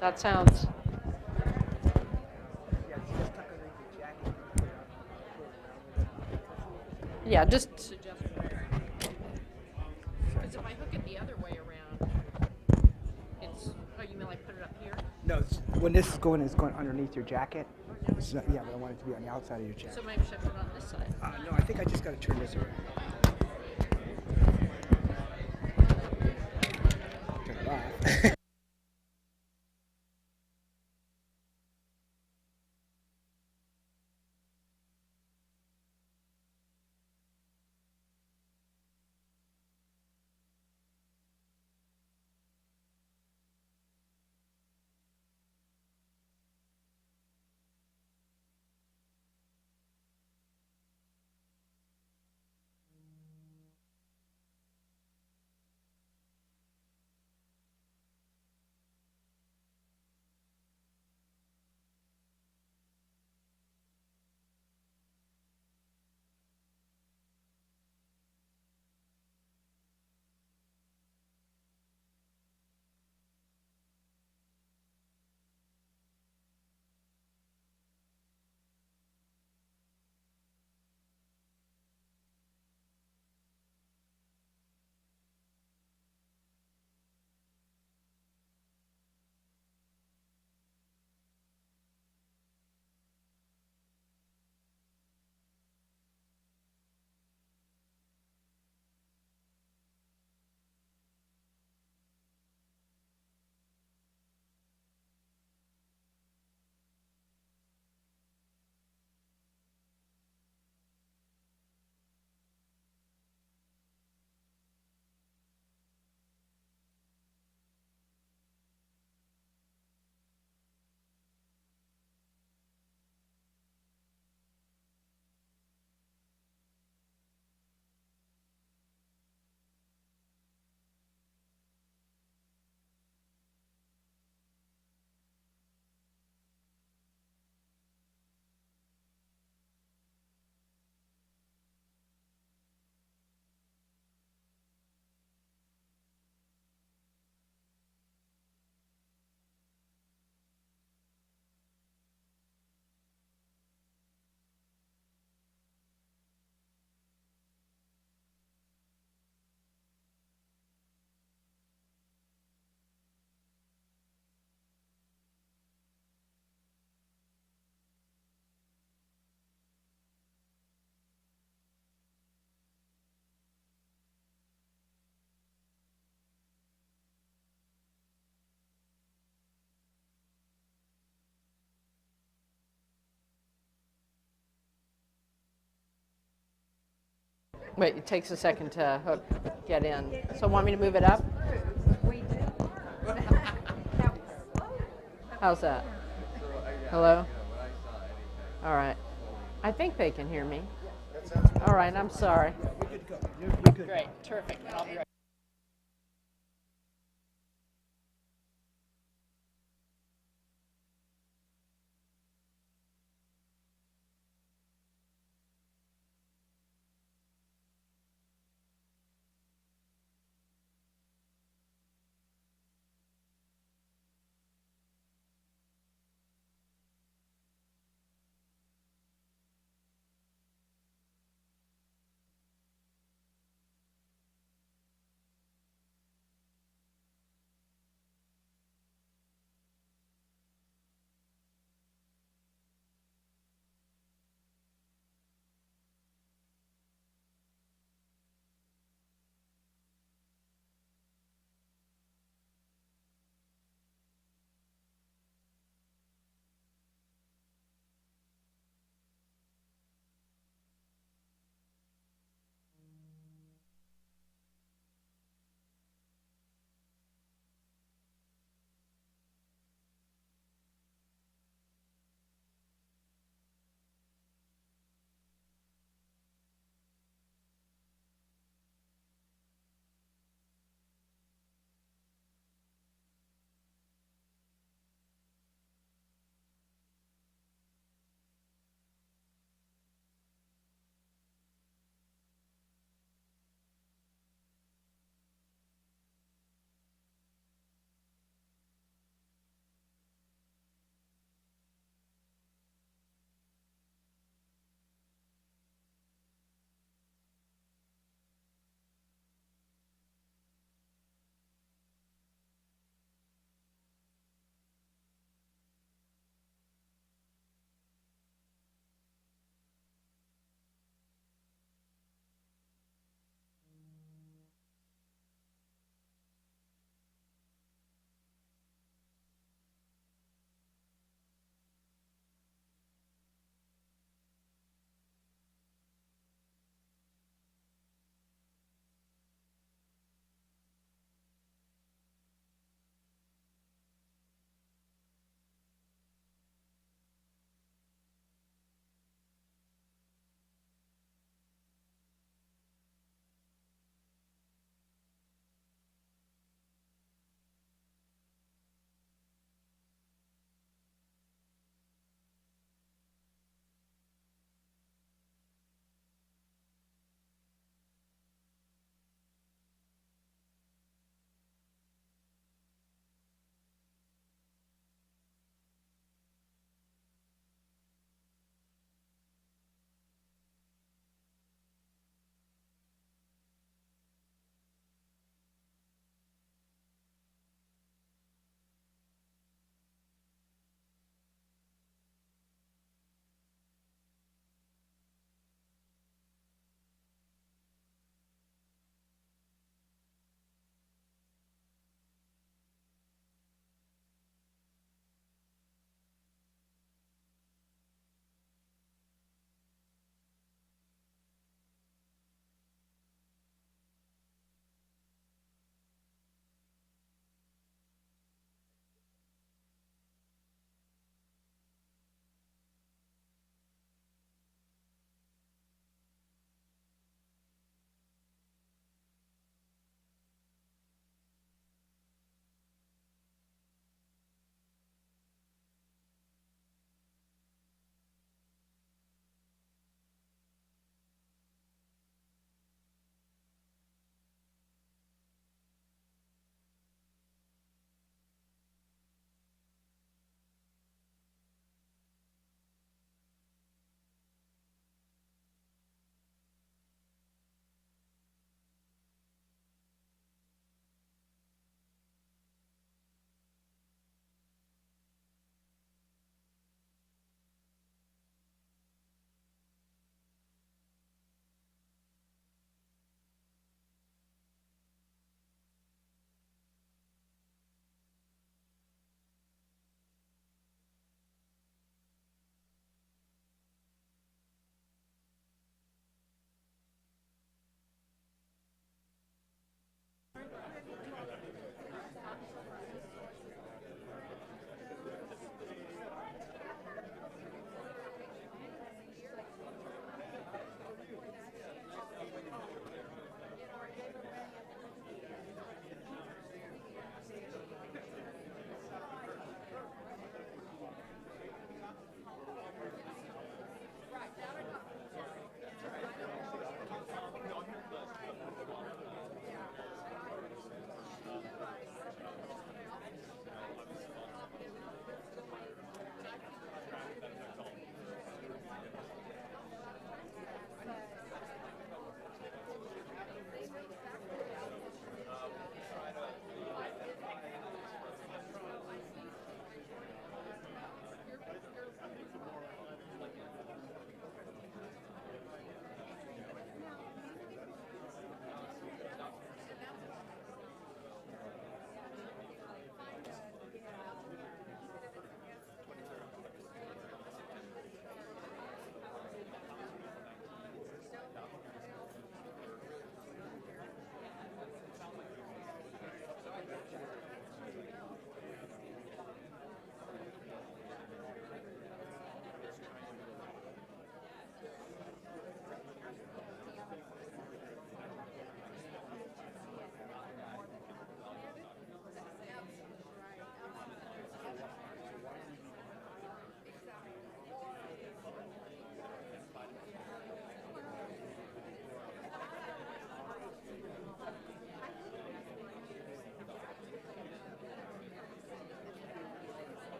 That sounds. Yeah, just suggest where. Because if I hook it the other way around, it's. Oh, you mean like put it up here? No, when this is going, it's going underneath your jacket. Yeah, but I want it to be on the outside of your jacket. So maybe should I put it on this side? No, I think I just got to turn this around. Turn it off. Wait, it takes a second to hook, get in. So want me to move it up? How's that? Hello? All right. I think they can hear me. All right, I'm sorry. You're good to go. You're good. Great, terrific. I'll be right.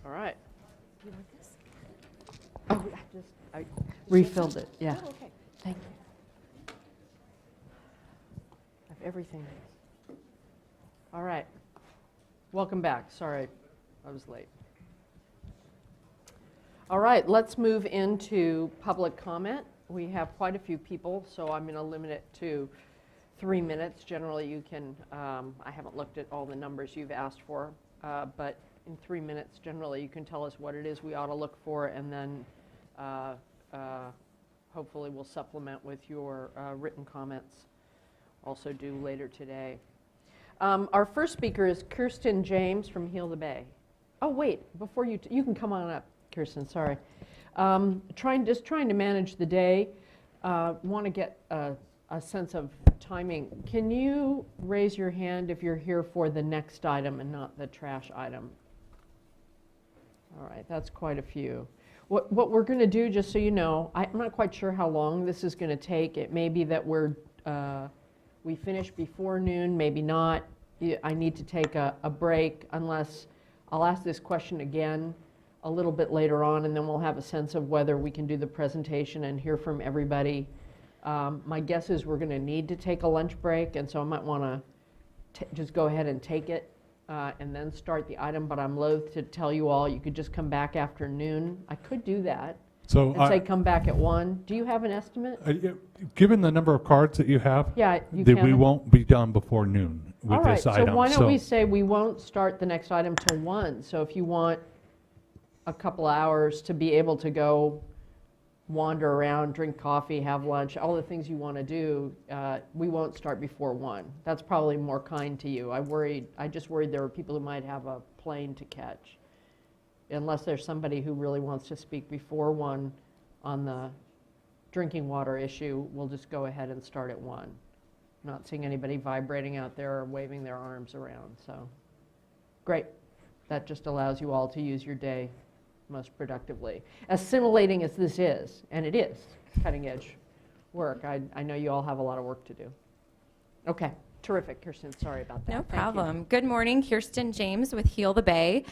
All right. You want this? Oh, I refilled it. Yeah. Oh, okay. Thank you. I have everything. All right. Welcome back. Sorry, I was late. All right, let's move into public comment. We have quite a few people, so I'm going to limit it to 3 minutes. Generally, you can, I haven't looked at all the numbers you've asked for, but in 3 minutes, generally, you can tell us what it is we ought to look for, and then hopefully we'll supplement with your written comments, also due later today. Our first speaker is Kirsten James from Heal the Bay. Oh, wait, before you can come on up, Kirsten, sorry. Just trying to manage the day, want to get a sense of timing. Can you raise your hand if you're here for the next item and not the trash item? All right, that's quite a few. What we're going to do, just so you know, I'm not quite sure how long this is going to take. It may be that we finish before noon, maybe not. I need to take a break unless I'll ask this question again a little bit later on, and then we'll have a sense of whether we can do the presentation and hear from everybody. My guess is we're going to need to take a lunch break, and so I might want to just go ahead and take it and then start the item, but I'm loath to tell you all you could just come back after noon. I could do that. So and say come back at 1. Do you have an estimate? Given the number of cards that you have, Yeah, you that can. we won't be done before noon with All right, this item. so why don't we say we won't start the next item till 1. So if you want a couple hours to be able to go wander around, drink coffee, have lunch, all the things you want to do, we won't start before 1. That's probably more kind to you. I just worried there were people who might have a plane to catch. Unless there's somebody who really wants to speak before 1 on the drinking water issue, we'll just go ahead and start at 1. Not seeing anybody vibrating out there or waving their arms around, so great. That just allows you all to use your day most productively. Assimilating as this is, and it is cutting edge work, I know you all have a lot of work to do. Okay, terrific, Kirsten, sorry about that. No Thank you. problem. Good morning, Kirsten James with Heal the Bay.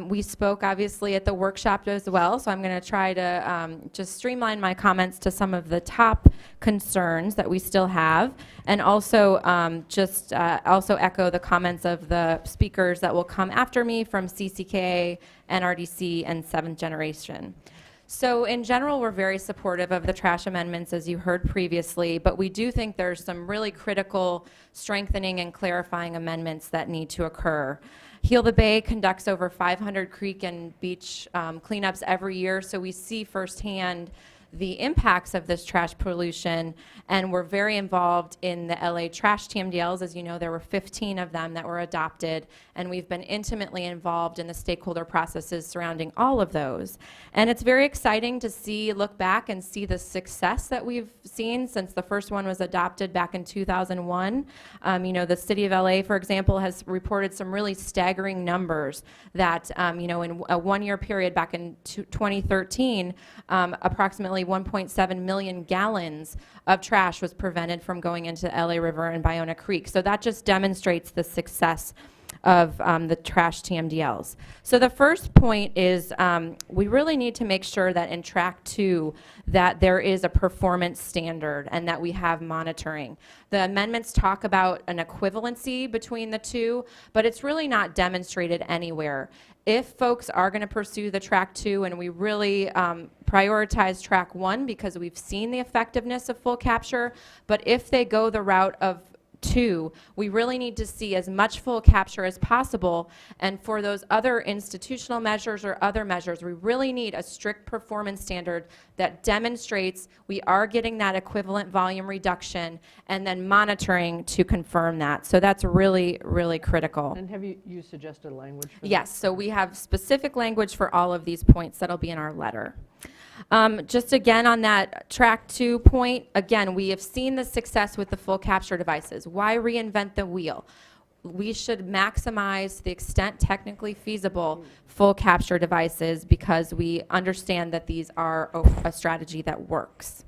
We spoke obviously at the workshop as well, so I'm going to try to just streamline my comments to some of the top concerns that we still have, and also also echo the comments of the speakers that will come after me from CCK, NRDC, and 7th Generation. So in general, we're very supportive of the trash amendments, as you heard previously, but we do think there's some really critical strengthening and clarifying amendments that need to occur. Heal the Bay conducts over 500 creek and beach cleanups every year, so we see firsthand the impacts of this trash pollution, and we're very involved in the LA trash TMDLs. As you know, there were 15 of them that were adopted, and we've been intimately involved in the stakeholder processes surrounding all of those. And it's very exciting to look back and see the success that we've seen since the first one was adopted back in 2001. You know, the city of LA, for example, has reported some really staggering numbers that, you know, in a one-year period back in 2013, approximately 1.7 million gallons of trash was prevented from going into the LA River and Ballona Creek. So that just demonstrates the success of the trash TMDLs. So the first point is we really need to make sure that in track 2 that there is a performance standard and that we have monitoring. The amendments talk about an equivalency between the two, but it's really not demonstrated anywhere. If folks are going to pursue the track 2, and we really prioritize track 1 because we've seen the effectiveness of full capture, but if they go the route of 2, we really need to see as much full capture as possible, and for those other institutional measures or other measures, we really need a strict performance standard that demonstrates we are getting that equivalent volume reduction, and then monitoring to confirm that. So that's really, really critical. And have you suggested language for Yes, so we have specific language for all of these points that'll be in our letter. Just again on that track 2 point, again, we have seen the success with the full capture devices. Why reinvent the wheel? We should maximize to the extent technically feasible full capture devices because we understand that these are a strategy that works.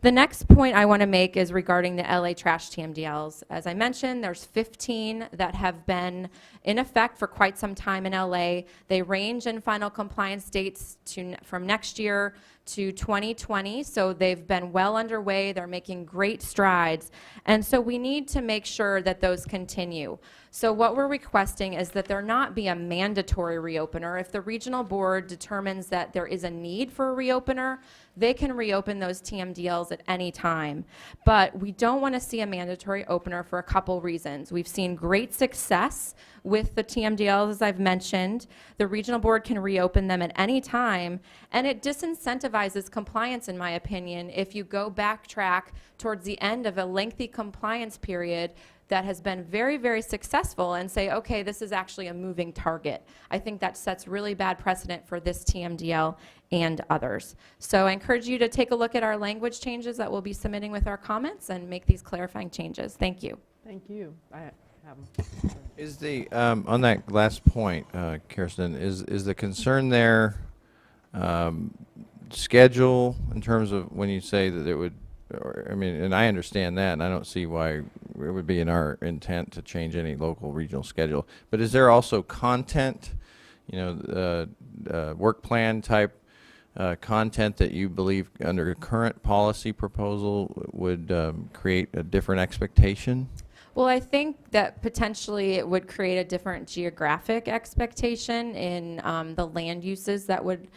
The next point I want to make is regarding the LA trash TMDLs. As I mentioned, there's 15 that have been in effect for quite some time in LA. They range in final compliance dates from next year to 2020, so they've been well underway. They're making great strides, and so we need to make sure that those continue. So what we're requesting is that there not be a mandatory reopener. If the regional board determines that there is a need for a reopener, they can reopen those TMDLs at any time. But we don't want to see a mandatory opener for a couple reasons. We've seen great success with the TMDLs, as I've mentioned. The regional board can reopen them at any time, and it disincentivizes compliance, in my opinion, if you go backtrack towards the end of a lengthy compliance period that has been very, very successful and say, okay, this is actually a moving target. I think that sets really bad precedent for this TMDL and others. So I encourage you to take a look at our language changes that we'll be submitting with our comments and make these clarifying changes. Thank you. Thank you. I have 'em. Is the, on that last point, Kirsten, is the concern there schedule in terms of when you say that it would, or, I mean, and I understand that, and I don't see why it would be in our intent to change any local regional schedule. But is there also content, you know, work plan type content that you believe under a current policy proposal would create a different expectation? Well, I think that potentially it would create a different geographic expectation in the land uses that would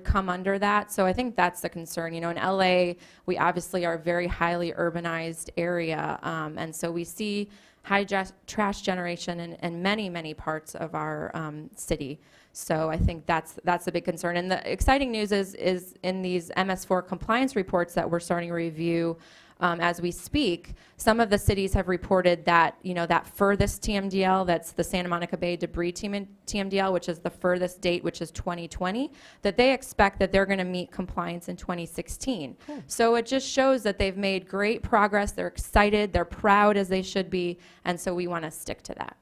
come under that. So I think that's the concern. You know, in LA, we obviously are a very highly urbanized area, and so we see high trash generation in many, many parts of our city. So I think that's a big concern. And the exciting news is in these MS4 compliance reports that we're starting to review as we speak, some of the cities have reported that, you know, that furthest TMDL, that's the Santa Monica Bay debris TMDL, which is the furthest date, which is 2020, that they expect that they're going to meet compliance in 2016. Cool. So it just shows that they've made great progress. They're excited. They're proud, as they should be. And so we want to stick to that.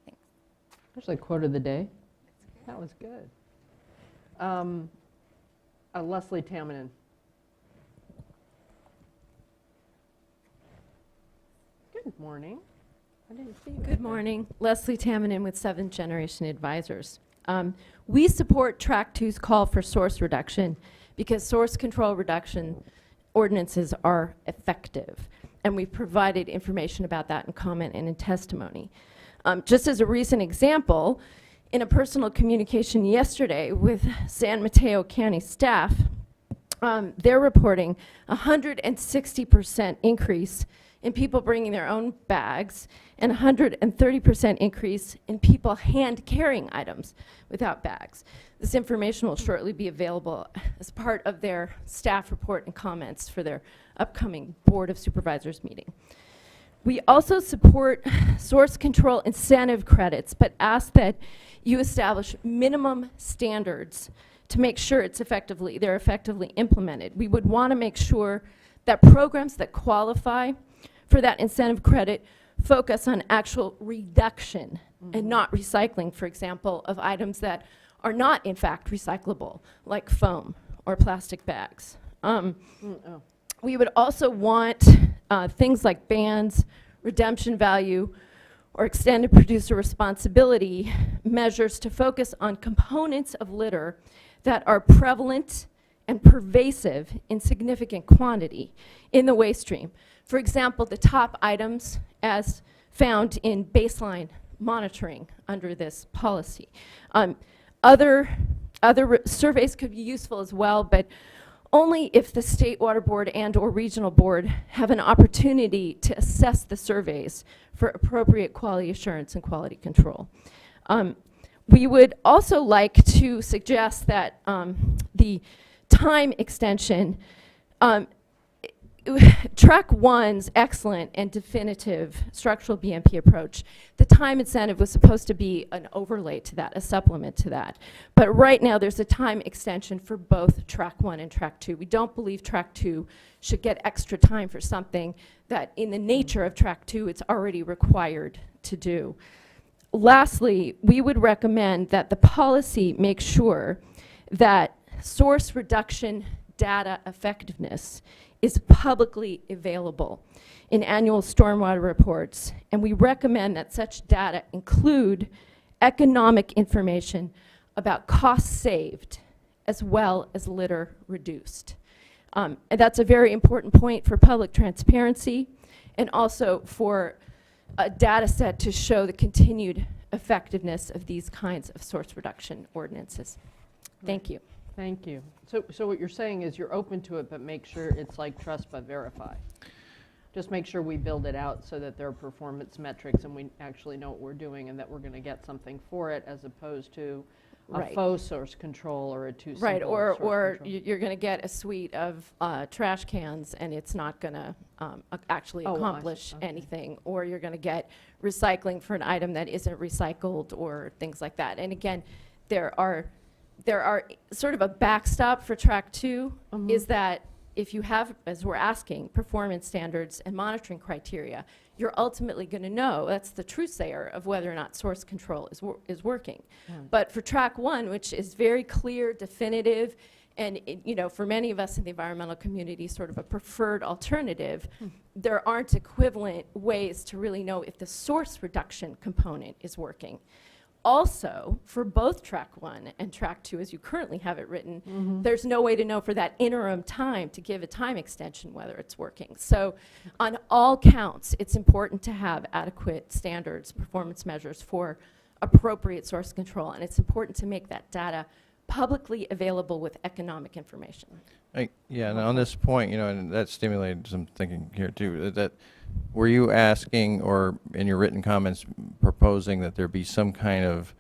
Thanks. Actually, quote of the day. That was good. Leslie Tamminen. Good morning. I didn't see you. Good morning. Leslie Tamminen with Seventh Generation Advisors. We support Track 2's call for source reduction because source control reduction ordinances are effective. And we've provided information about that in comment and in testimony. Just as a recent example, in a personal communication yesterday with San Mateo County staff, they're reporting 160% increase in people bringing their own bags and 130% increase in people hand carrying items without bags. This information will shortly be available as part of their staff report and comments for their upcoming Board of Supervisors meeting. We also support source control incentive credits, but ask that you establish minimum standards to make sure they're effectively implemented. We would want to make sure that programs that qualify for that incentive credit focus on actual reduction and not recycling, for example, of items that are not in fact recyclable, like foam or plastic bags. We would also want things like bans, redemption value, or extended producer responsibility measures to focus on components of litter that are prevalent and pervasive in significant quantity in the waste stream. For example, the top items as found in baseline monitoring under this policy. Other surveys could be useful as well, but only if the State Water Board and/or Regional Board have an opportunity to assess the surveys for appropriate quality assurance and quality control. We would also like to suggest that the time extension, Track 1's excellent and definitive structural BMP approach, the time incentive was supposed to be an overlay to that, a supplement to that. But right now there's a time extension for both Track 1 and Track 2. We don't believe Track 2 should get extra time for something that in the nature of Track 2 it's already required to do. Lastly, we would recommend that the policy make sure that source reduction data effectiveness is publicly available in annual stormwater reports, and we recommend that such data include economic information about costs saved as well as litter reduced. And that's a very important point for public transparency and also for a data set to show the continued effectiveness of these kinds of source reduction ordinances. Thank you. Thank you. So what you're saying is you're open to it, but make sure it's like trust but verify. Just make sure we build it out so that there are performance metrics and we actually know what we're doing and that we're going to get something for it, as opposed to a Right. faux source control or a too simple Right, or source control. you're going to get a suite of trash cans and it's not going to actually Oh, well, I see. accomplish Okay. anything. Or you're going to get recycling for an item that isn't recycled or things like that. And again, there are sort of a backstop for track 2 is that if you have, as we're asking, performance standards and monitoring criteria, you're ultimately going to know, that's the truth sayer of whether or not source control is working. But for track 1, which is very clear, definitive, and for many of us in the environmental community, sort of a preferred alternative, there aren't equivalent ways to really know if the source reduction component is working. Also, for both track 1 and track 2, as you currently have it written, there's no way to know for that interim time to give a time extension whether it's working. So on all counts, it's important to have adequate standards, performance measures for appropriate source control, and it's important to make that data publicly available with economic information. Yeah, and on this point, and that stimulated some thinking here too, that were you asking, or in your written comments, proposing that there be some kind of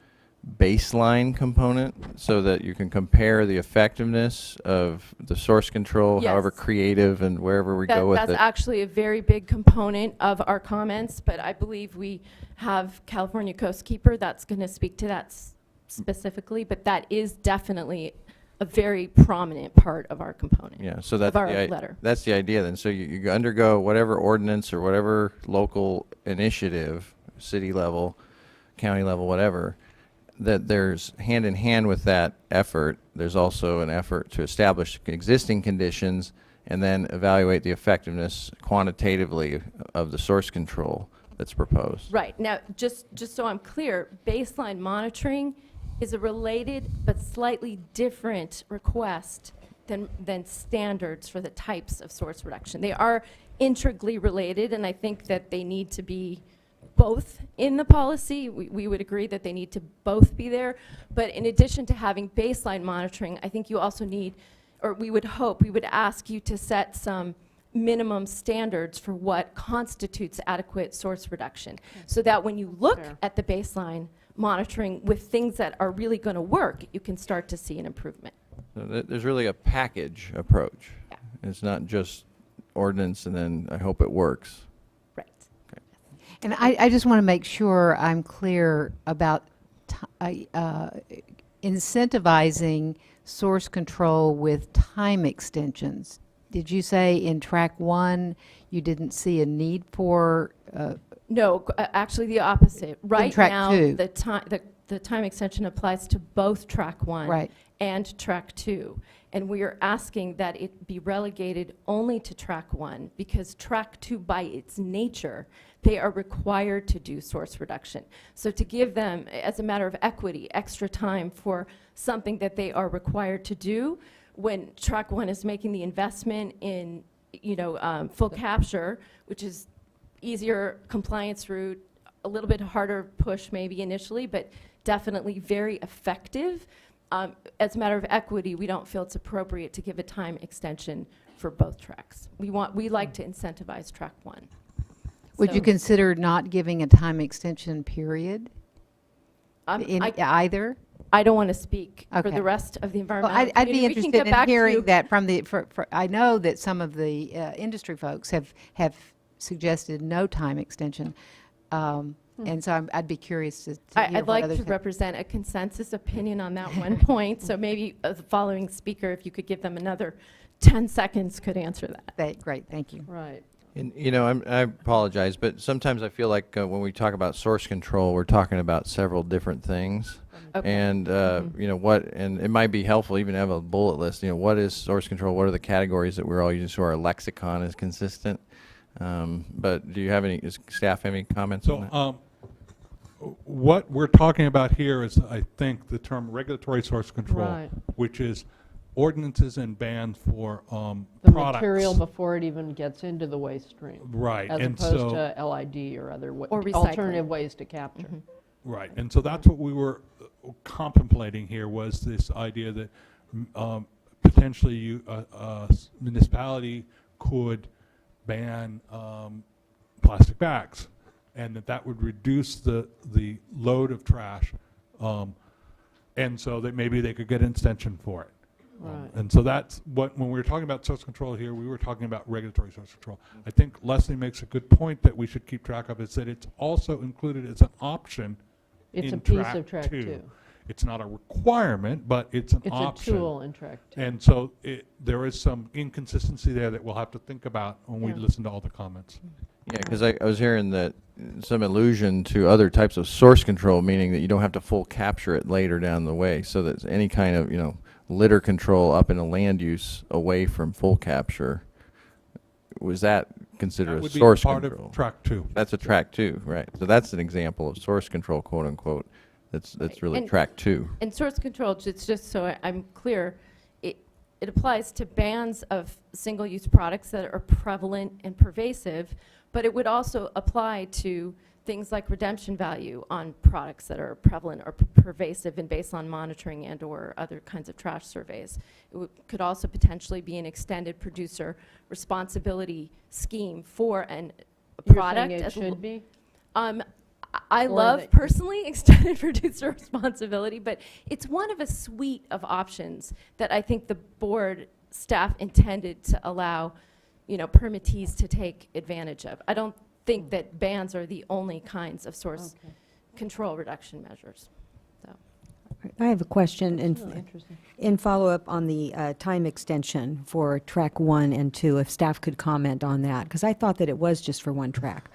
baseline component so that you can compare the effectiveness of the source control, Yes. however creative and wherever we go with That's it? actually a very big component of our comments, but I believe we have California Coastkeeper that's going to speak to that specifically, but that is definitely a very prominent part of our component. Yeah, so that's our the, letter. that's the idea then. So you undergo whatever ordinance or whatever local initiative, city level, county level, whatever, that there's hand in hand with that effort, there's also an effort to establish existing conditions and then evaluate the effectiveness quantitatively of the source control that's proposed. Right. Now, just so I'm clear, baseline monitoring is a related but slightly different request than standards for the types of source reduction. They are integrally related, and I think that they need to be both in the policy. We would agree that they need to both be there. But in addition to having baseline monitoring, I think you also need, or we would ask you to set some minimum standards for what constitutes adequate source reduction, so that when you look Fair. at the baseline monitoring with things that are really going to work, you can start to see an improvement. So there's really a package approach. Yeah. It's not just ordinance and then I hope it works. Right. And I just want to make sure I'm clear about incentivizing source control with time extensions. Did you say in track 1 you didn't see a need for? No, actually the opposite. Right track now, 2. the time extension applies to both track 1 Right. and track 2. And we are asking that it be relegated only to track 1 because track 2, by its nature, they are required to do source reduction. So to give them, as a matter of equity, extra time for something that they are required to do, when track 1 is making the investment in, full capture, which is easier compliance route, a little bit harder push maybe initially, but definitely very effective. As a matter of equity, we don't feel it's appropriate to give a time extension for both tracks. We like to incentivize track 1. Would you So, consider not giving a time extension period in either? I don't want to speak for Okay. the rest of the Well, environmental I'd be community. We can interested get in back to hearing you. that from the, I know that some of the industry folks have suggested no time extension. And so I'd be curious to hear I'd what like others to have. represent a consensus opinion on that one point. So maybe the following speaker, if you could give them another 10 seconds, could answer that. Great, thank you. Right. And, I apologize, but sometimes I feel like when we talk about source control, we're talking about several different things. Okay. And, you know, and it might be helpful even to have a bullet list, you know, what is source control? What are the categories that we're all using so our lexicon is consistent? But do you have does staff have any comments on that? So what we're talking about here is, I think, the term regulatory source control, Right. which is ordinances and bans for The products. material before it even gets into the waste stream. Right, As and opposed so to LID or other Or recycling. alternative ways to capture. right, and so that's what we were contemplating here, was this idea that potentially municipality could ban plastic bags, and that would reduce the load of trash, and so that maybe they could get an extension for it. Right. And so that's what, when we were talking about source control here, we were talking about regulatory source control. I think Leslie makes a good point that we should keep track of, is that it's also included as an option It's in a piece of track 2. It's not a requirement, but it's an It's option. a tool in track 2. And so there is some inconsistency there that we'll have to think about when we Yeah. listen to all the comments. Yeah, because I was hearing that some allusion to other types of source control, meaning that you don't have to full capture it later down the way, so that any kind of, you know, litter control up in a land use away from full capture, was that considered That a would be source part control? of track 2. That's a track 2, right? So that's an example of source control, quote unquote. That's really And- track 2. And source control, just so I'm clear, it applies to bans of single-use products that are prevalent and pervasive, but it would also apply to things like redemption value on products that are prevalent or pervasive and based on monitoring and/or other kinds of trash surveys. It could also potentially be an extended producer responsibility scheme for a You're product. saying it as l- should be? I Or love that- personally extended producer responsibility, but it's one of a suite of options that I think the board staff intended to allow, you know, permittees to take advantage of. I don't think that bans are the only kinds of source Okay. control reduction measures. So, I have a question Really interesting. in follow-up on the time extension for track 1 and 2, if staff could comment on that, because I thought that it was just for one track.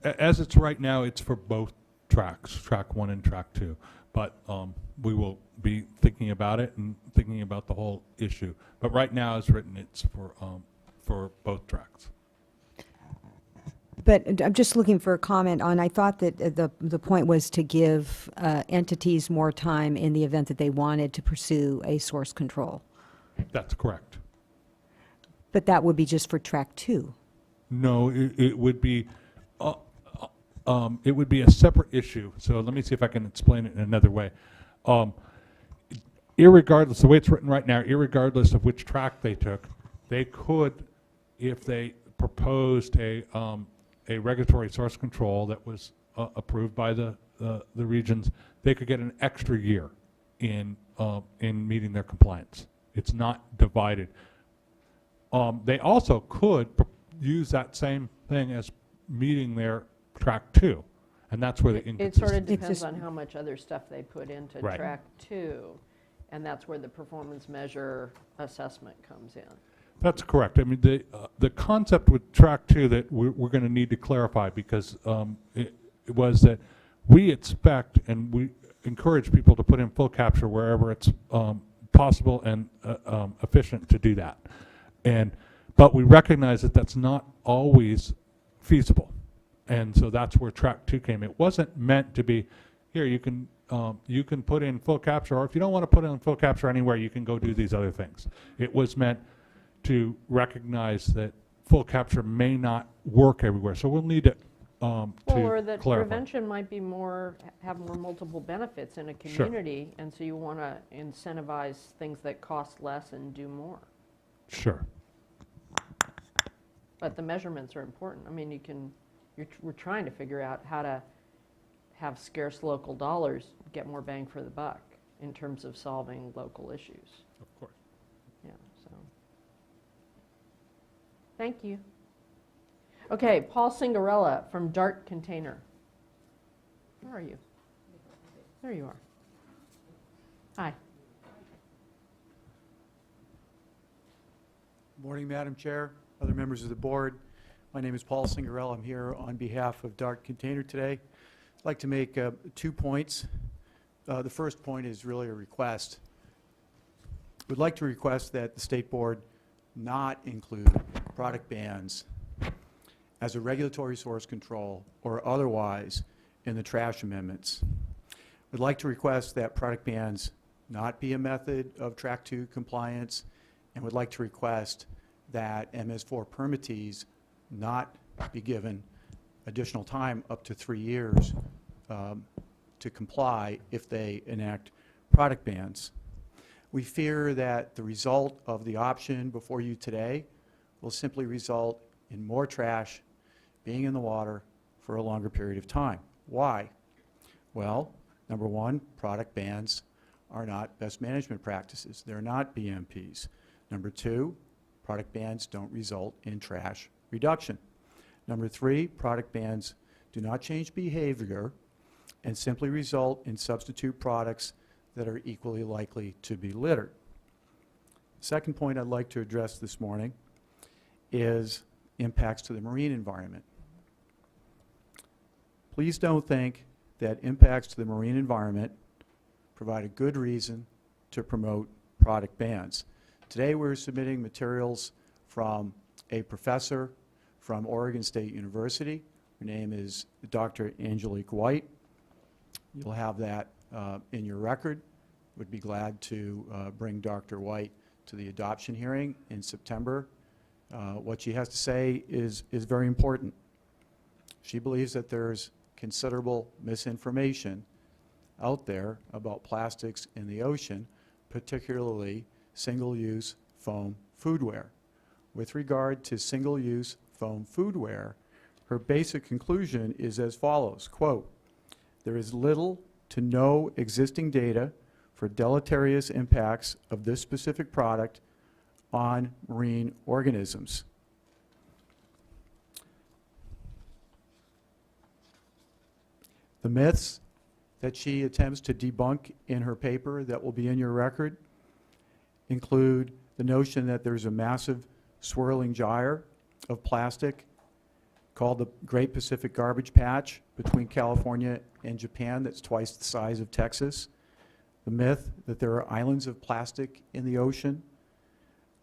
As it's right now, it's for both tracks, track 1 and track 2. But we will be thinking about it and thinking about the whole issue. But right now, as written, it's for both tracks. But I'm just looking for a comment on, I thought that the point was to give entities more time in the event that they wanted to pursue a source control. That's correct. But that would be just for track 2. No, it would be a separate issue. So let me see if I can explain it in another way. Irregardless, the way it's written right now, irregardless of which track they took, they could, if they proposed a regulatory source control that was approved by the regions, they could get an extra year in meeting their compliance. It's not divided. They also could use that same thing as meeting their track 2, and that's where the It sort of inconsistency. depends just- on how much other stuff they put into Right. track 2, and that's where the performance measure assessment comes in. That's correct. I mean, the concept with track 2 that we're going to need to clarify, because it was that we expect and we encourage people to put in full capture wherever it's possible and efficient to do that. But we recognize that that's not always feasible. And so that's where track 2 came. It wasn't meant to be, here, you can put in full capture, or if you don't want to put in full capture anywhere, you can go do these other things. It was meant to recognize that full capture may not work everywhere. So we'll need to Well, or that clarify. prevention might be have more multiple benefits in a Sure. community, and so you want to incentivize things that cost less and do more. Sure. But the measurements are important. I mean, we're trying to figure out how to have scarce local dollars get more bang for the buck in terms of solving local issues. Of course. Yeah, so. Thank you. Okay, Paul Cingarella from Dart Container. Where are you? There you are. Hi. Morning, Madam Chair, other members of the board. My name is Paul Cingarella. I'm here on behalf of Dart Container today. I'd like to make 2 points. the first point is really a request. We'd like to request that the State Board not include product bans as a regulatory source control or otherwise in the trash amendments. We'd like to request that product bans not be a method of Track 2 compliance, and would like to request that MS4 permittees not be given additional time up to 3 years to comply if they enact product bans. We fear that the result of the option before you today will simply result in more trash being in the water for a longer period of time. Why? Well, number one, product bans are not best management practices. They're not BMPs. Number two, product bans don't result in trash reduction. Number three, product bans do not change behavior and simply result in substitute products that are equally likely to be littered. Second point I'd like to address this morning is impacts to the marine environment. Please don't think that impacts to the marine environment provide a good reason to promote product bans. Today we're submitting materials from a professor from Oregon State University. Her name is Dr. Angelique White. You'll have that in your record. Would be glad to bring Dr. White to the adoption hearing in September. What she has to say is very important. She believes that there's considerable misinformation out there about plastics in the ocean, particularly single-use foam foodware. With regard to single-use foam foodware, her basic conclusion is as follows, quote, "There is little to no existing data for deleterious impacts of this specific product on marine organisms." The myths that she attempts to debunk in her paper that will be in your record include the notion that there's a massive swirling gyre of plastic called the Great Pacific Garbage Patch between California and Japan that's twice the size of Texas. The myth that there are islands of plastic in the ocean.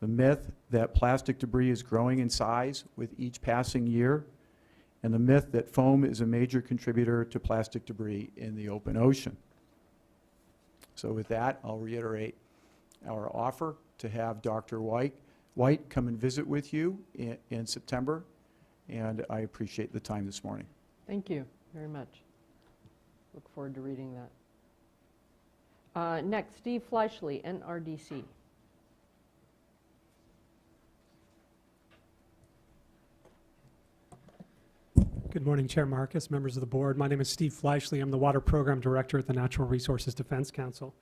The myth that plastic debris is growing in size with each passing year. And the myth that foam is a major contributor to plastic debris in the open ocean. So with that, I'll reiterate our offer to have Dr. White come and visit with you in September, and I appreciate the time this morning. Thank you very much. Look forward to reading that. Next, Steve Fleischle, NRDC. Good morning, Chair Marcus, members of the board. My name is Steve Fleischle. I'm the Water Program Director at the Natural Resources Defense Council.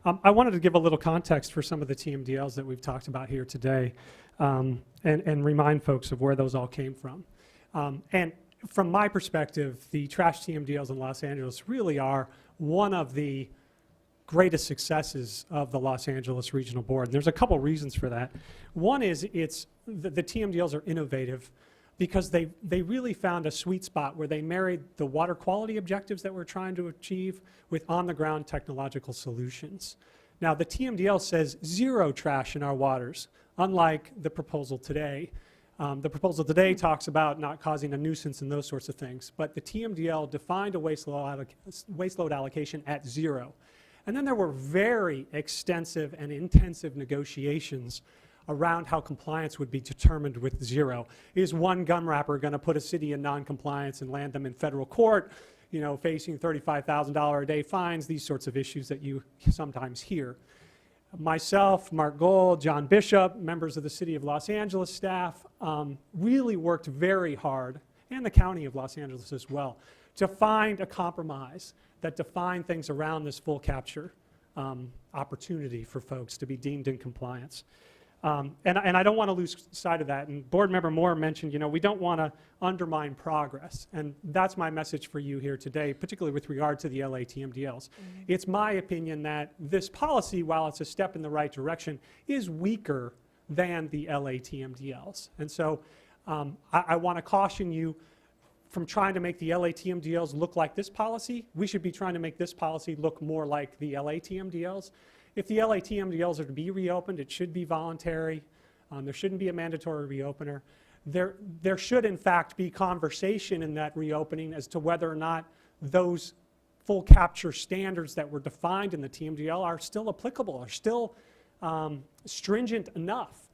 I wanted to give a little context for some of the TMDLs that we've talked about here today and remind folks of where those all came from. And from my perspective, the trash TMDLs in Los Angeles really are one of the greatest successes of the Los Angeles Regional Board. And there's a couple reasons for that. One is the TMDLs are innovative because they really found a sweet spot where they married the water quality objectives that we're trying to achieve with on-the-ground technological solutions. Now, the TMDL says zero trash in our waters, unlike the proposal today. The proposal today talks about not causing a nuisance and those sorts of things, but the TMDL defined a waste load allocation at zero. And then there were very extensive and intensive negotiations around how compliance would be determined with zero. Is one gum wrapper going to put a city in non-compliance and land them in federal court, you know, facing $35,000 a day fines, these sorts of issues that you sometimes hear. Myself, Mark Gold, John Bishop, members of the City of Los Angeles staff really worked very hard, and the County of Los Angeles as well, to find a compromise that defined things around this full capture opportunity for folks to be deemed in compliance. And I don't want to lose sight of that. And Board Member Moore mentioned, you know, we don't want to undermine progress. And that's my message for you here today, particularly with regard to the LA TMDLs. It's my opinion that this policy, while it's a step in the right direction, is weaker than the LA TMDLs. And so I want to caution you from trying to make the LATMDLs look like this policy, we should be trying to make this policy look more like the LATMDLs. If the LATMDLs are to be reopened, it should be voluntary. There shouldn't be a mandatory reopener. There should, in fact, be conversation in that reopening as to whether or not those full capture standards that were defined in the TMDL are still applicable, are still stringent enough.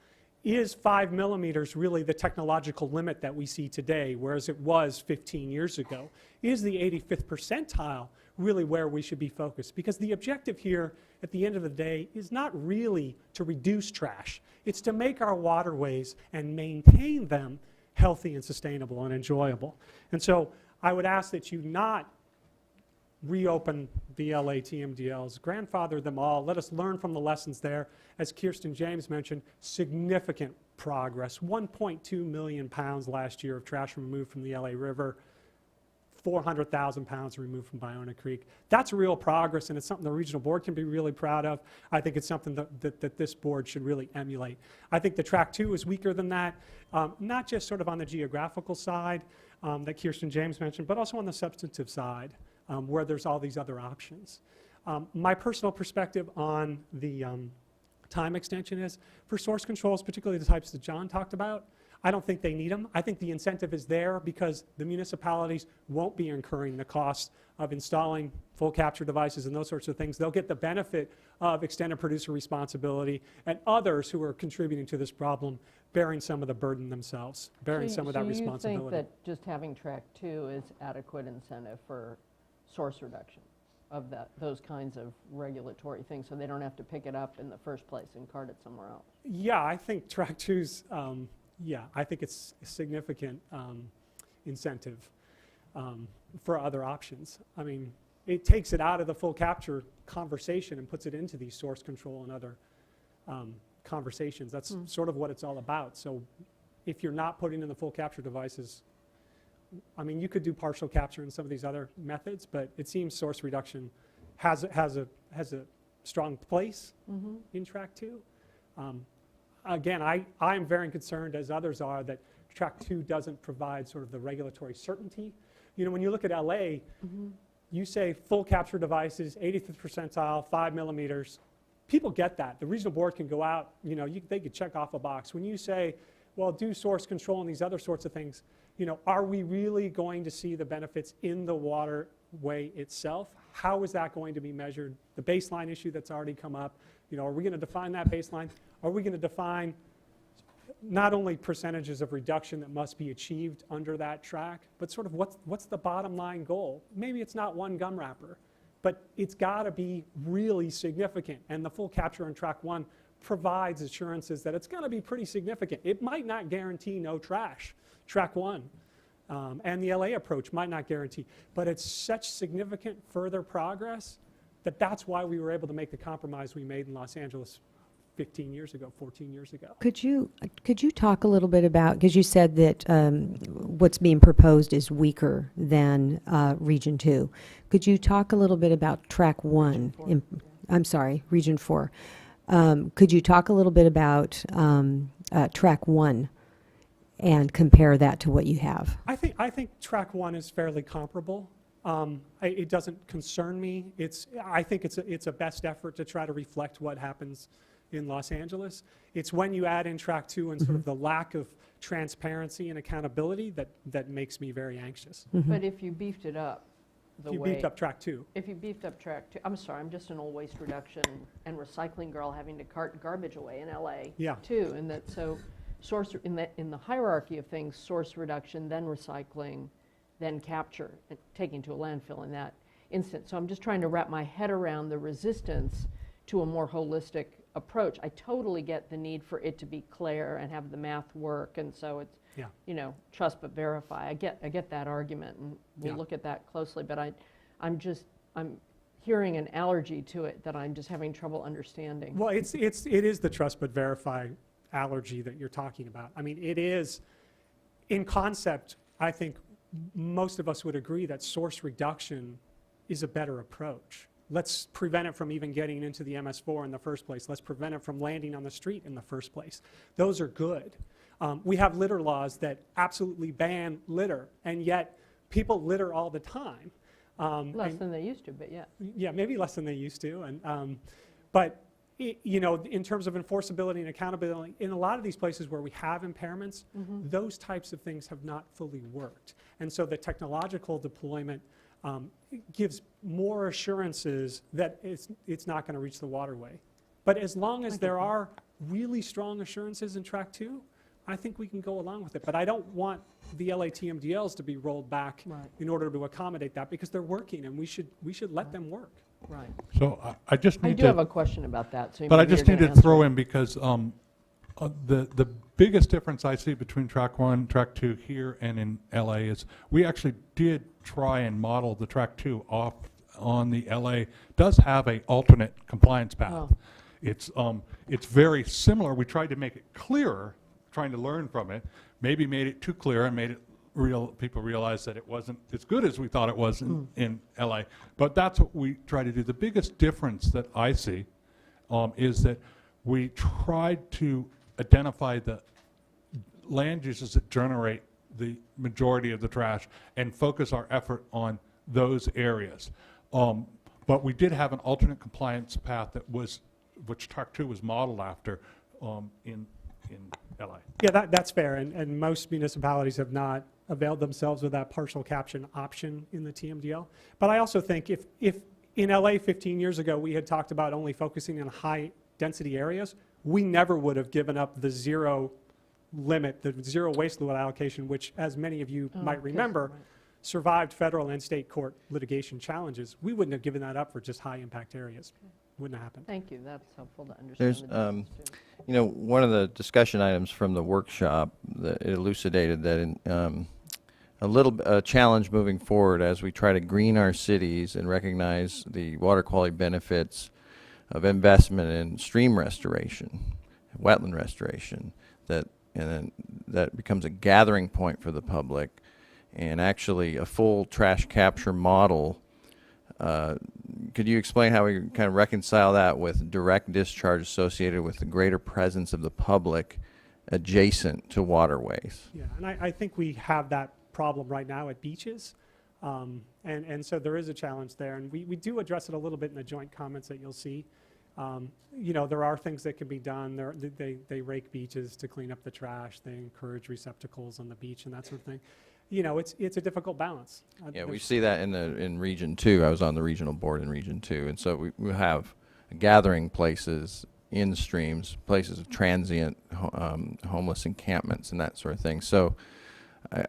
Is 5 millimeters really the technological limit that we see today, whereas it was 15 years ago? Is the 85th percentile really where we should be focused? Because the objective here, at the end of the day, is not really to reduce trash. It's to make our waterways and maintain them healthy and sustainable and enjoyable. And so I would ask that you not reopen the LATMDLs, grandfather them all. Let us learn from the lessons there. As Kirsten James mentioned, significant progress. 1.2 million pounds last year of trash removed from the LA River, 400,000 pounds removed from Ballona Creek. That's real progress, and it's something the regional board can be really proud of. I think it's something that this board should really emulate. I think the track 2 is weaker than that, not just sort of on the geographical side that Kirsten James mentioned, but also on the substantive side. Where there's all these other options. My personal perspective on the time extension is, for source controls, particularly the types that John talked about, I don't think they need them. I think the incentive is there because the municipalities won't be incurring the cost of installing full capture devices and those sorts of things. They'll get the benefit of extended producer responsibility, and others who are contributing to this problem bearing some of the burden themselves, bearing some of that responsibility. So you think that just having track 2 is adequate incentive for source reduction of those kinds of regulatory things, so they don't have to pick it up in the first place and cart it somewhere else? Yeah, I think track 2's, I think it's a significant incentive for other options. I mean, it takes it out of the full capture conversation and puts it into these source control and other conversations. That's sort of what it's all about. So if you're not putting in the full capture devices, I mean, you could do partial capture in some of these other methods, but it seems source reduction has a strong place in track 2. Again, I am very concerned, as others are, that track 2 doesn't provide sort of the regulatory certainty. You know, when you look at LA, you say full capture devices, 85th percentile, 5 millimeters. People get that. The regional board can go out, you know, they could check off a box. When you say, well, do source control and these other sorts of things, you know, are we really going to see the benefits in the waterway itself? How is that going to be measured? The baseline issue that's already come up, you know, are we going to define that baseline? Are we going to define not only percentages of reduction that must be achieved under that track, but sort of what's the bottom line goal? Maybe it's not one gum wrapper, but it's got to be really significant. And the full capture on track 1 provides assurances that it's going to be pretty significant. It might not guarantee no trash, track 1, and the LA approach might not guarantee, but it's such significant further progress that that's why we were able to make the compromise we made in Los Angeles 15 years ago, 14 years ago. Could you talk a little bit about, because you said that what's being proposed is weaker than Region 2. Could you talk a little bit about track 1? I'm sorry, Region 4. Could you talk a little bit about track 1 and compare that to what you have? I think track 1 is fairly comparable. It doesn't concern me. I think it's a best effort to try to reflect what happens in Los Angeles. It's when you add in track 2 and sort of the lack of transparency and accountability that makes me very anxious. But if you beefed it up the way... You beefed up track 2. If you beefed up track 2, I'm sorry, I'm just an old waste reduction and recycling girl having to cart garbage away in LA too, and that so source in the hierarchy of things, source reduction, then recycling, then capture, and taking to a landfill in that instance. So I'm just trying to wrap my head around the resistance to a more holistic approach. I totally get the need for it to be clear and have the math work, and so it's you know, trust but verify. I get that argument, and we'll look at that closely. But I'm hearing an allergy to it that I'm just having trouble understanding. Well, it is the trust but verify allergy that you're talking about. I mean, it is, in concept, I think most of us would agree that source reduction is a better approach. Let's prevent it from even getting into the MS4 in the first place. Let's prevent it from landing on the street in the first place. Those are good. We have litter laws that absolutely ban litter, and yet people litter all the time. Less and- than they used to, but yeah. Yeah, maybe less than they used to. But you know, in terms of enforceability and accountability, in a lot of these places where we have impairments, those types of things have not fully worked. And so the technological deployment gives more assurances that it's not going to reach the waterway. But as long as there are really strong assurances in Track 2, I think we can go along with it. But I don't want the LATMDLs to be rolled back in order to accommodate that, because they're working and we should let them work. Right. So I just I need do to. have a question about that. So But I maybe you're just need gonna to throw answer it. in, because the biggest difference I see between Track 1, Track 2 here and in LA is we actually did try and model the Track 2 off on the LA, does have a alternate compliance path. Oh. It's very similar. We tried to make it clearer, trying to learn from it, maybe made it too clear and made it people realized that it wasn't as good as we thought it was in LA. But that's what we try to do. The biggest difference that I see is that we tried to identify the land uses that generate the majority of the trash and focus our effort on those areas. But we did have an alternate compliance path which Track 2 was modeled after in LA. Yeah, that's fair. And most municipalities have not availed themselves of that partial caption option in the TMDL. But I also think if in LA 15 years ago we had talked about only focusing on high density areas, we never would have given up the zero limit, the zero waste fluid allocation, which, as many of you might remember, survived federal and state court litigation challenges. We wouldn't have given that up for just high impact areas. Wouldn't have happened. Thank you. That's helpful to understand. There's, the difference, too. you know, one of the discussion items from the workshop that it elucidated that in, a challenge moving forward as we try to green our cities and recognize the water quality benefits of investment in stream restoration, wetland restoration, and then that becomes a gathering point for the public, and actually a full trash capture model. Could you explain how we kind of reconcile that with direct discharge associated with the greater presence of the public adjacent to waterways? Yeah, and I think we have that problem right now at beaches. And so there is a challenge there. And we do address it a little bit in the joint comments that you'll see. You know, there are things that can be done. They rake beaches to clean up the trash. They encourage receptacles on the beach and that sort of thing. You know, it's a difficult balance. Yeah, we see that in Region 2. I was on the regional board in Region 2. And so we have gathering places in streams, places of transient homeless encampments and that sort of thing. So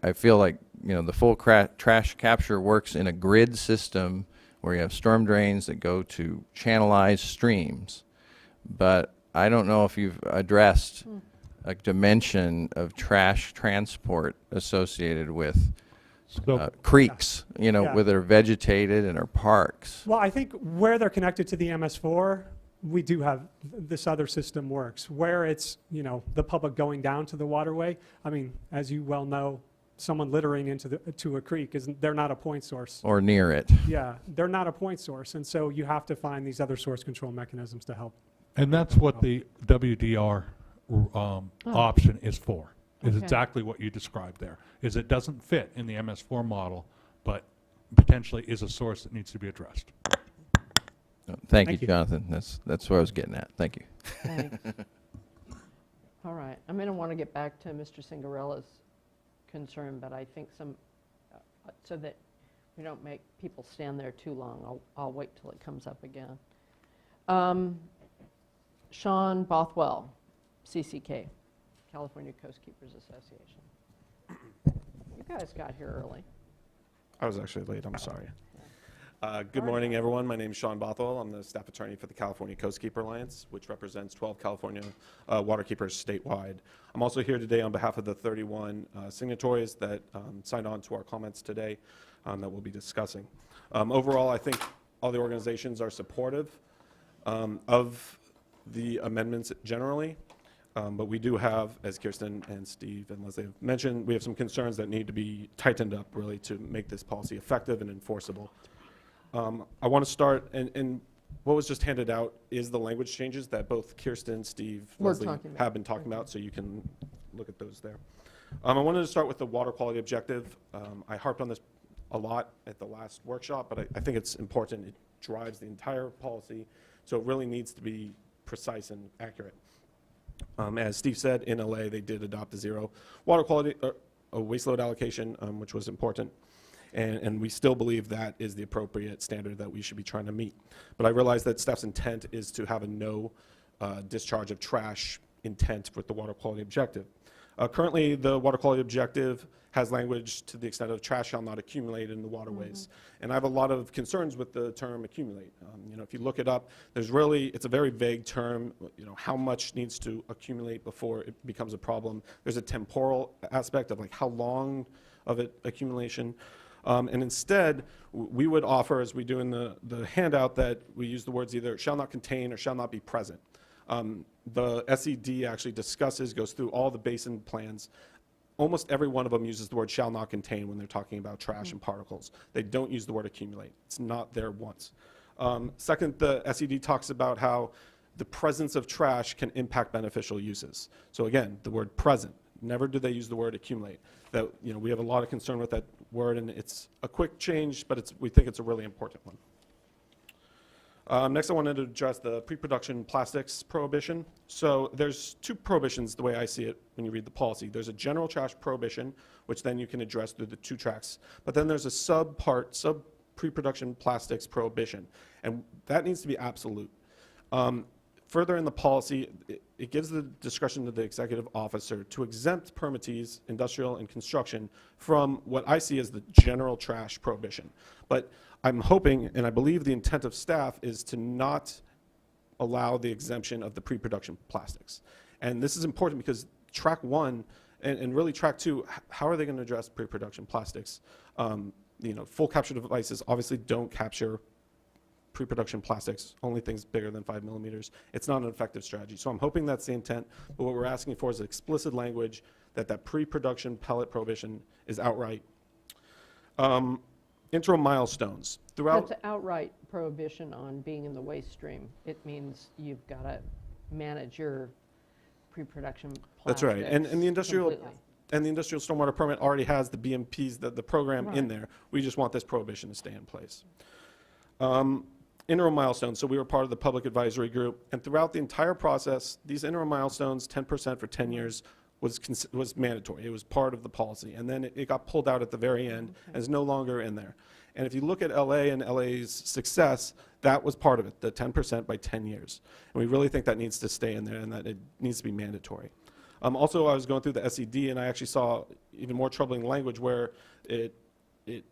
I feel like, you know, the full trash capture works in a grid system where you have storm drains that go to channelized streams. But I don't know if you've addressed a dimension of trash transport associated with creeks, you know, Yeah. where they're vegetated and are parks. Well, I think where they're connected to the MS4, we do have this other system works. Where it's, you know, the public going down to the waterway, I mean, as you well know, someone littering to a creek, they're not a point source. Or near it. Yeah, they're not a point source. And so you have to find these other source control mechanisms to help. And that's what the WDR option is for, is Okay. exactly what you described there, is it doesn't fit in the MS4 model, but potentially is a source that needs to be addressed. Thank Thank you, you. Jonathan. That's what I was getting at. Thank you. Thanks. All right. I'm going to want to get back to Mr. Cingarella's concern, but I think so that we don't make people stand there too long, I'll wait till it comes up again. Sean Bothwell, CCK, California Coast Keepers Association. You guys got here early. I was actually late, I'm sorry. Good morning, everyone. My name is Sean Bothwell. I'm the staff attorney for the California Coast Keeper Alliance, which represents 12 California waterkeepers statewide. I'm also here today on behalf of the 31 signatories that signed on to our comments today that we'll be discussing. Overall, I think all the organizations are supportive of the amendments generally, but we do have, as Kirsten and Steve and Leslie have mentioned, we have some concerns that need to be tightened up really to make this policy effective and enforceable. I want to start, and what was just handed out is the language changes that both Kirsten, Steve, Leslie have been talking about, so you can look at those there. I wanted to start with the water quality objective. I harped on this a lot at the last workshop, but I think it's important. It drives the entire policy, so it really needs to be precise and accurate. As Steve said, in LA, they did adopt a zero water quality, a waste load allocation, which was important. And we still believe that is the appropriate standard that we should be trying to meet. But I realize that staff's intent is to have a no discharge of trash intent with the water quality objective. Currently, the water quality objective has language to the extent of trash shall not accumulate in the waterways. And I have a lot of concerns with the term accumulate. If you look it up, it's a very vague term, how much needs to accumulate before it becomes a problem. There's a temporal aspect of like how long of it accumulation. And instead, we would offer, as we do in the handout, that we use the words either shall not contain or shall not be present. The SED actually goes through all the basin plans. Almost every one of them uses the word shall not contain when they're talking about trash and particles. They don't use the word accumulate. It's not there once. Second, the SED talks about how the presence of trash can impact beneficial uses. So again, the word present. Never do they use the word accumulate. That we have a lot of concern with that word, and it's a quick change, but we think it's a really important one. Next, I wanted to address the pre-production plastics prohibition. So there's two prohibitions the way I see it when you read the policy. There's a general trash prohibition, which then you can address through the two tracks. But then there's a sub pre-production plastics prohibition, and that needs to be absolute. Further in the policy, it gives the discretion to the executive officer to exempt permittees, industrial and construction, from what I see as the general trash prohibition. But I'm hoping, and I believe the intent of staff is to not allow the exemption of the pre-production plastics. And this is important because track 1 and really track 2, how are they going to address pre-production plastics? Full capture devices obviously don't capture pre-production plastics, only things bigger than 5 millimeters. It's not an effective strategy. So I'm hoping that's the intent, but what we're asking for is explicit language that pre-production pellet prohibition is outright. Interim milestones. That's an outright prohibition on being in the waste stream. It means you've got to manage your pre-production plastics. That's right. And the industrial completely. And the industrial stormwater permit already has the BMPs, the program in Right. there. We just want this prohibition to stay in place. Interim milestones. So we were part of the public advisory group, and throughout the entire process, these interim milestones, 10% for 10 years, was mandatory. It was part of the policy, and then it got pulled out at the very end and is no longer in there. And if you look at LA and LA's success, that was part of it, the 10% by 10 years. And we really think that needs to stay in there and that it needs to be mandatory. Also, I was going through the SED, and I actually saw even more troubling language where it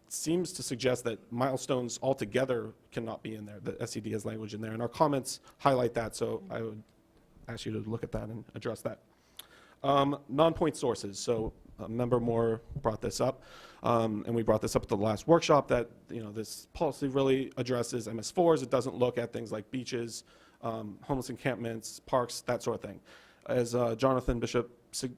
seems to suggest that milestones altogether cannot be in there. The SED has language in there, and our comments highlight that, so I would ask you to look at that and address that. Non-point sources. So Member Moore brought this up, and we brought this up at the last workshop, that this policy really addresses MS4s. It doesn't look at things like beaches, homeless encampments, parks, that sort of thing. As Jonathan Bishop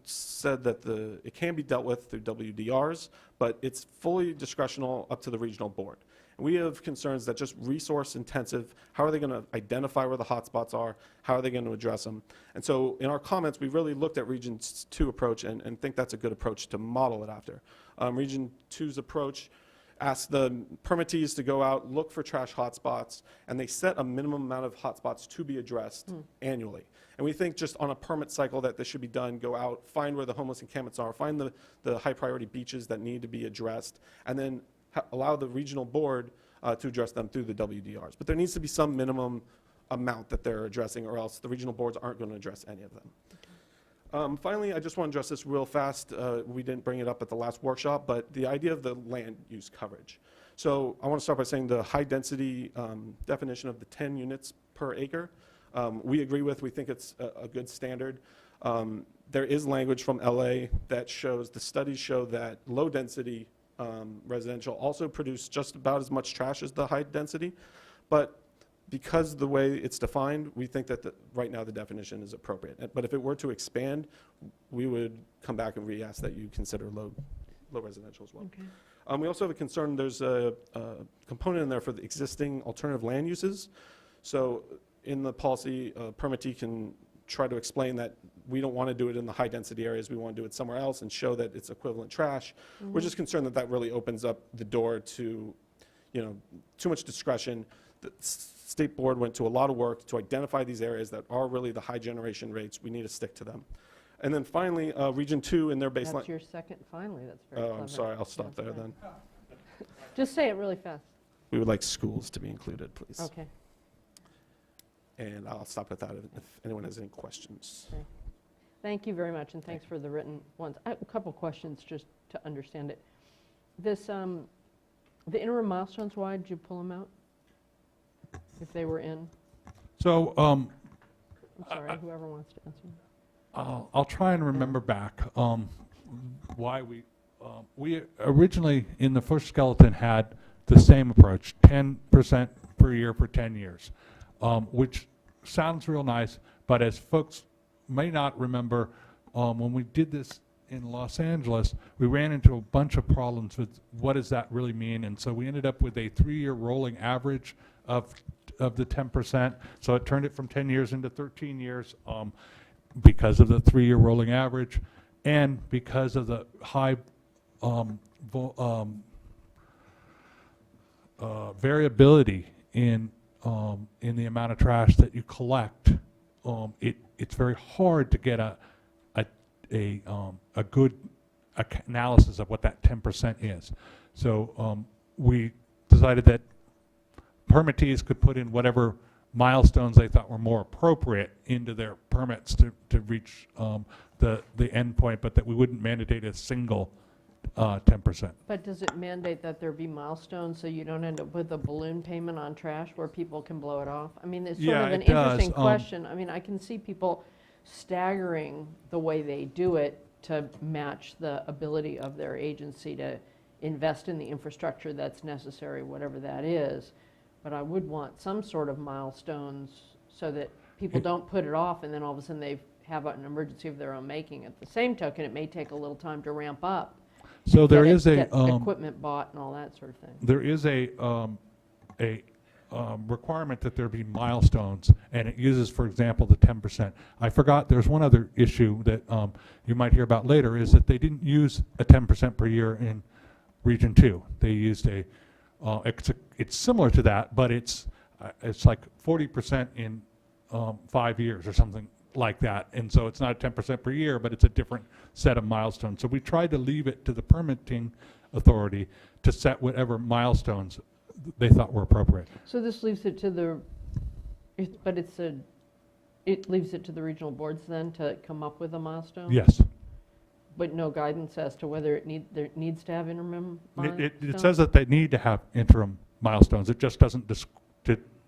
said, that it can be dealt with through WDRs, but it's fully discretional up to the regional board. And we have concerns that just resource intensive, how are they going to identify where the hotspots are? How are they going to address them? And so in our comments, we really looked at Region 2 approach and think that's a good approach to model it after. Region 2's approach asks the permittees to go out, look for trash hotspots, and they set a minimum amount of hotspots to be addressed annually. And we think just on a permit cycle that this should be done, go out, find where the homeless encampments are, find the high priority beaches that need to be addressed, and then allow the regional board to address them through the WDRs. But there needs to be some minimum amount that they're addressing, or else the regional boards aren't going to address any of them. Finally, I just want to address this real fast. We didn't bring it up at the last workshop, but the idea of the land use coverage. So I want to start by saying the high density definition of the 10 units per acre, we agree with. We think it's a good standard. There is language from LA that shows, the studies show that low density residential also produce just about as much trash as the high density, but because the way it's defined, we think that right now the definition is appropriate. But if it were to expand, we would come back and re-ask that you consider low residential as well. Okay. We also have a concern, there's a component in there for the existing alternative land uses. So in the policy, permittee can try to explain that we don't want to do it in the high-density areas, we want to do it somewhere else and show that it's equivalent trash. We're just concerned that that really opens up the door to, you know, too much discretion. The state board went to a lot of work to identify these areas that are really the high generation rates. We need to stick to them. And then finally, Region 2 in their baseline. That's your second finally, that's very clever. Oh, I'm sorry, I'll stop there then. Just say it really fast. We would like schools to be included, please. Okay. And I'll stop at that if anyone has any questions. Okay. Thank you very much, and thanks for the written ones. I have a couple questions just to understand it. This, the interim milestones, why did you pull them out? If they were in? So I'm sorry, whoever wants to answer. I'll try and remember back why we originally in the first skeleton had the same approach, 10% per year for 10 years, which sounds real nice, but as folks may not remember, when we did this in Los Angeles, we ran into a bunch of problems with what does that really mean, and so we ended up with a 3-year rolling average of the 10%, so it turned it from 10 years into 13 years because of the 3-year rolling average and because of the high variability in the amount of trash that you collect. It's very hard to get a good analysis of what that 10% is. So we decided that permittees could put in whatever milestones they thought were more appropriate into their permits to reach the end point, but that we wouldn't mandate a single 10%. But does it mandate that there be milestones so you don't end up with a balloon payment on trash where people can blow it off? I mean, it's sort of an interesting question. I mean, I can see people staggering the way they do it to match the ability of their agency to invest in the infrastructure that's necessary, whatever that is. But I would want some sort of milestones so that people don't put it off and then all of a sudden they have an emergency of their own making. At the same token, it may take a little time to ramp up. So there is get equipment bought and all that sort of thing. There is a requirement that there be milestones, and it uses, for example, the 10%. I forgot there's one other issue that you might hear about later, is that they didn't use a 10% per year in Region 2. They used it's similar to that, but it's like 40% in 5 years or something like that. And so it's not a 10% per year, but it's a different set of milestones. So we tried to leave it to the permitting authority to set whatever milestones they thought were appropriate. So this leaves it to the, it leaves it to the regional boards then to come up with a milestone? Yes. But no guidance as to whether there needs to have interim milestones? It says that they need to have interim milestones. It just doesn't.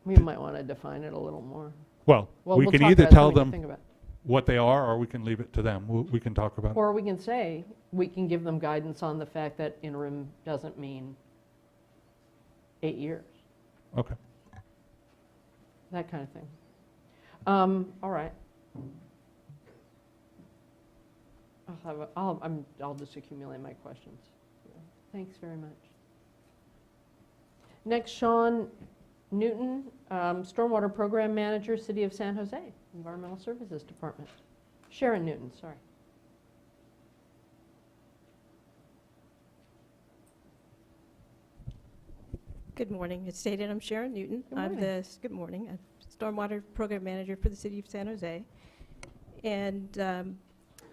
We might want to define it a little more. Well, we we'll can talk either about tell something to them think about. what they are, or we can leave it to them. We can talk about it. Or we can say, we can give them guidance on the fact that interim doesn't mean 8 years. Okay. That kind of thing. All right. I'll just accumulate my questions. Thanks very much. Next, Sean Newton, Stormwater Program Manager, City of San Jose, Environmental Services Department. Sharon Newton, sorry. Good morning. It's stated I'm Sharon Newton. I'm the Stormwater Program Manager for the City of San Jose. And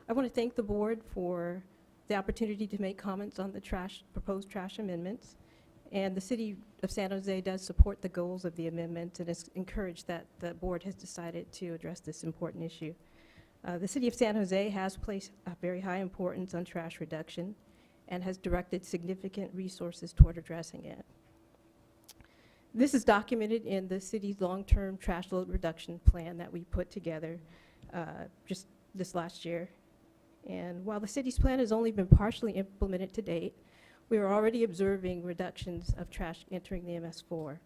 I want to thank the board for the opportunity to make comments on the proposed trash amendments. And the City of San Jose does support the goals of the amendment and is encouraged that the board has decided to address this important issue. The City of San Jose has placed a very high importance on trash reduction and has directed significant resources toward addressing it. This is documented in the city's long-term trash load reduction plan that we put together just this last year. And while the city's plan has only been partially implemented to date, we are already observing reductions of trash entering the MS4.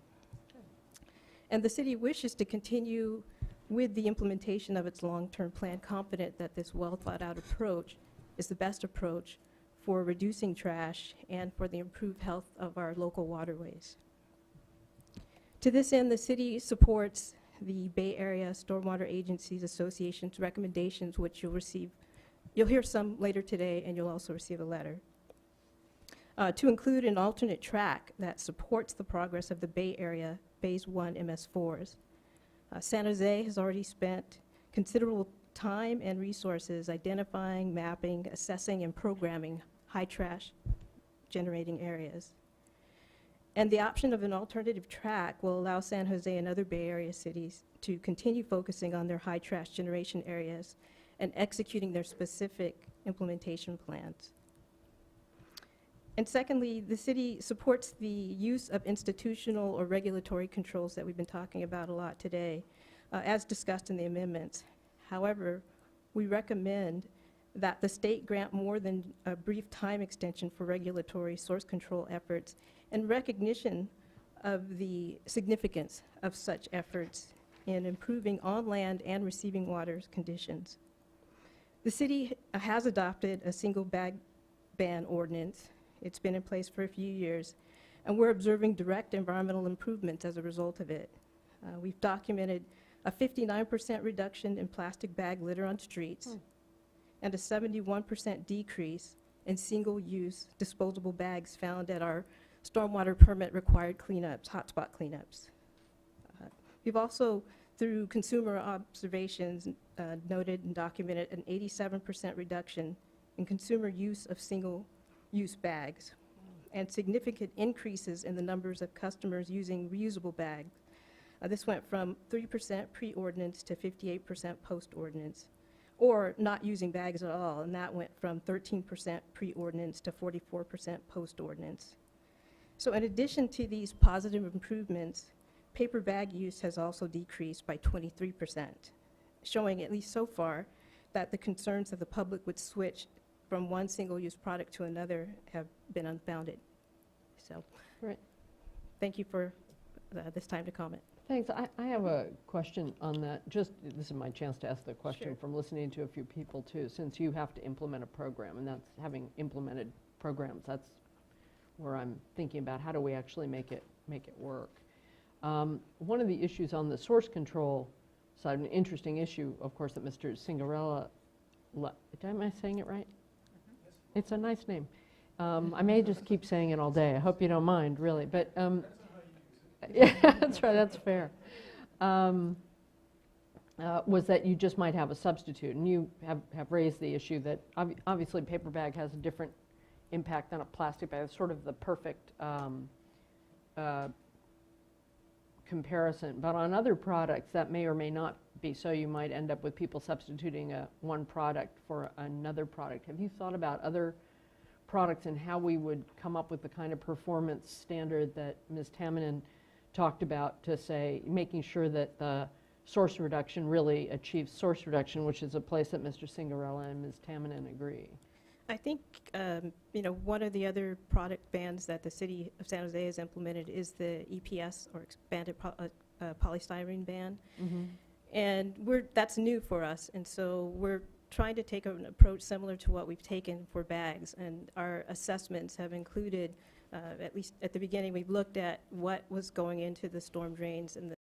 And the city wishes to continue with the implementation of its long-term plan, confident that this well-thought-out approach is the best approach for reducing trash and for the improved health of our local waterways. To this end, the city supports the Bay Area Stormwater Agencies Association's recommendations, which you'll hear some later today, and you'll also receive a letter. To include an alternate track that supports the progress of the Bay Area Phase 1 MS4s. San Jose has already spent considerable time and resources identifying, mapping, assessing, and programming high trash generating areas. And the option of an alternative track will allow San Jose and other Bay Area cities to continue focusing on their high trash generation areas and executing their specific implementation plans. And secondly, the city supports the use of institutional or regulatory controls that we've been talking about a lot today, as discussed in the amendments. However, we recommend that the state grant more than a brief time extension for regulatory source control efforts in recognition of the significance of such efforts in improving on-land and receiving waters conditions. The city has adopted a single bag ban ordinance. It's been in place for a few years, and we're observing direct environmental improvements as a result of it. We've documented a 59% reduction in plastic bag litter on streets and a 71% decrease in single-use disposable bags found at our stormwater permit required cleanups, hotspot cleanups. We've also, through consumer observations, noted and documented an 87% reduction in consumer use of single-use bags and significant increases in the numbers of customers using reusable bags. This went from 3% pre-ordinance to 58% post-ordinance, or not using bags at all, and that went from 13% pre-ordinance to 44% post-ordinance. So in addition to these positive improvements, paper bag use has also decreased by 23%, showing, at least so far, that the concerns of the public would switch from one single-use product to another have been unfounded. So, Right. Thank you for this time to comment. Thanks. I have a question on that. Just, this is my chance to ask the question. Sure. From listening to a few people too, since you have to implement a program, and that's having implemented programs, that's where I'm thinking about how do we actually make it work. One of the issues on the source control side, an interesting issue, of course, that Mr. Cingarella, am I saying it right? It's a nice name. I may just keep saying it all day. I hope you don't mind, really. But yeah, that's right. That's fair. Was that you just might have a substitute, and you have raised the issue that obviously paper bag has a different impact than a plastic bag. It's sort of the perfect comparison. But on other products, that may or may not be so. You might end up with people substituting one product for another product. Have you thought about other products and how we would come up with the kind of performance standard that Ms. Tamminen talked about, to say, making sure that the source reduction really achieves source reduction, which is a place that Mr. Cingarella and Ms. Tamminen agree? I think, one of the other product bans that the city of San Jose has implemented is the EPS, or expanded polystyrene ban. Mm-hmm. And that's new for us, and so we're trying to take an approach similar to what we've taken for bags, and our assessments have included, at least at the beginning, we've looked at what was going into the storm drains and